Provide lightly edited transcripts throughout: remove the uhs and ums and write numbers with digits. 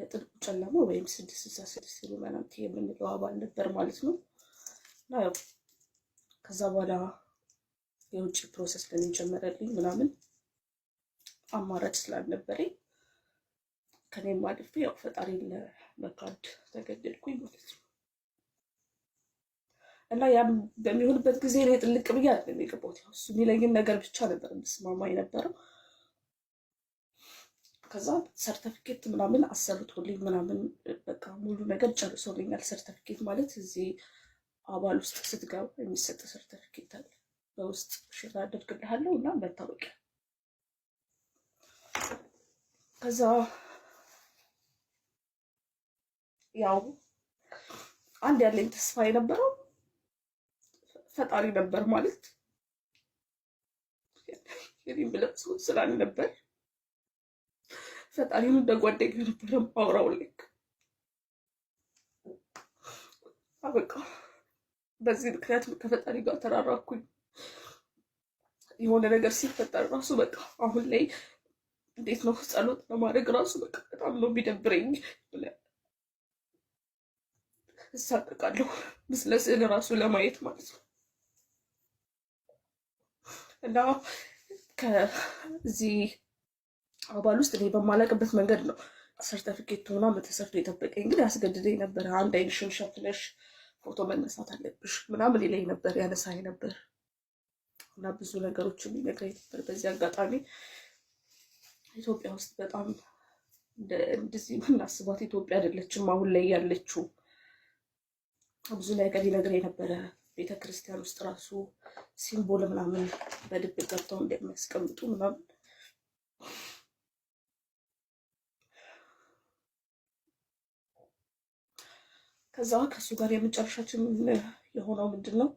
የጥልቁ ጨለማ ወይም 666 ኢሉሚናቲ የምንለው አባል ነበር ማለት ነው። እና ያው ከዛ በኋላ የውጭ ፕሮሰስ ለኔ ጀመረልኝ ምናምን አማራጭ ስላልነበረኝ ከኔም አልፌ ያው ፈጣሪን ለመካድ ተገደድኩኝ ማለት ነው። እና ያም በሚሆንበት ጊዜ ላይ ጥልቅ ብዬ አይደለም የገባሁት። ያው እሱ የሚለኝን ነገር ብቻ ነበር የምስማማ የነበረው። ከዛ ሰርተፊኬት ምናምን አሰርቶልኝ ምናምን በቃ ሙሉ ነገር ጨርሶልኛል። ሰርተፊኬት ማለት እዚህ አባል ውስጥ ስትገባ የሚሰጥ ሰርተፊኬት አለ። በውስጥ ሼር አደርግልሃለሁ እና መታወቂያ። ከዛ ያው አንድ ያለኝ ተስፋ የነበረው ፈጣሪ ነበር ማለት የኔ ብለው ሰው ስላልነበር ፈጣሪውን እንደ ጓደኛ ነበር ማውራው። ልክ አበቃ። በዚህ ምክንያት ከፈጣሪ ጋር ተራራኩኝ። የሆነ ነገር ሲፈጠር ራሱ በቃ አሁን ላይ እንዴት ነው ጸሎት ለማድረግ ራሱ በቃ በጣም ነው የሚደብረኝ። እሳቀቃለሁ ምስለ ስዕል ራሱ ለማየት ማለት ነው። እና ከዚህ አባል ውስጥ እኔ በማላቅበት መንገድ ነው ሰርተፊኬት ሆና በተሰርቶ የጠበቀኝ። ግን ያስገድደኝ ነበር። አንድ አይንሽን ሸፍነሽ ፎቶ መነሳት አለብሽ ምናምን ይለኝ ነበር፣ ያነሳኝ ነበር እና ብዙ ነገሮችን ይነግረኝ ነበር። በዚህ አጋጣሚ ኢትዮጵያ ውስጥ በጣም እንደዚህ የምናስባት ኢትዮጵያ አይደለችም አሁን ላይ ያለችው። ብዙ ነገር ይነግረኝ ነበረ። ቤተክርስቲያን ውስጥ ራሱ ሲምቦል ምናምን በድብቅ ገብተው እንደሚያስቀምጡ ምናምን። ከዛ ከሱ ጋር የመጨረሻችን የሆነው ምንድን ነው?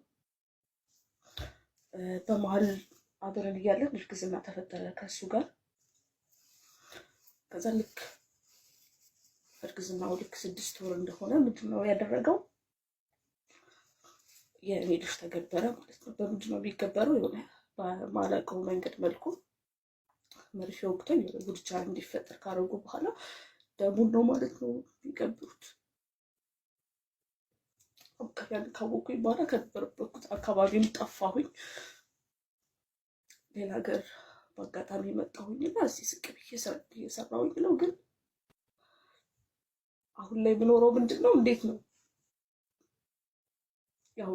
በመሀል አብረን እያለን እርግዝና ተፈጠረ ከሱ ጋር። ከዛ ልክ እርግዝናው ልክ 6 ወር እንደሆነ ምንድን ነው ያደረገው? የኔ ልጅ ተገበረ ማለት ነው። በምንድን ነው የሚገበረው? የሆነ በማላውቀው መንገድ መልኩ መርፌ ወቅቶኝ ጉድቻ እንዲፈጠር ካደረጉ በኋላ ደሙን ነው ማለት ነው የሚገብሩት። ያን ካወኩኝ በኋላ ከነበረበት አካባቢም ጠፋሁኝ። ሌላ ሀገር በአጋጣሚ መጣሁኝ እና እዚህ ስቅ ብዬ እየሰራሁኝ ነው። ግን አሁን ላይ የምኖረው ምንድን ነው? እንዴት ነው ያው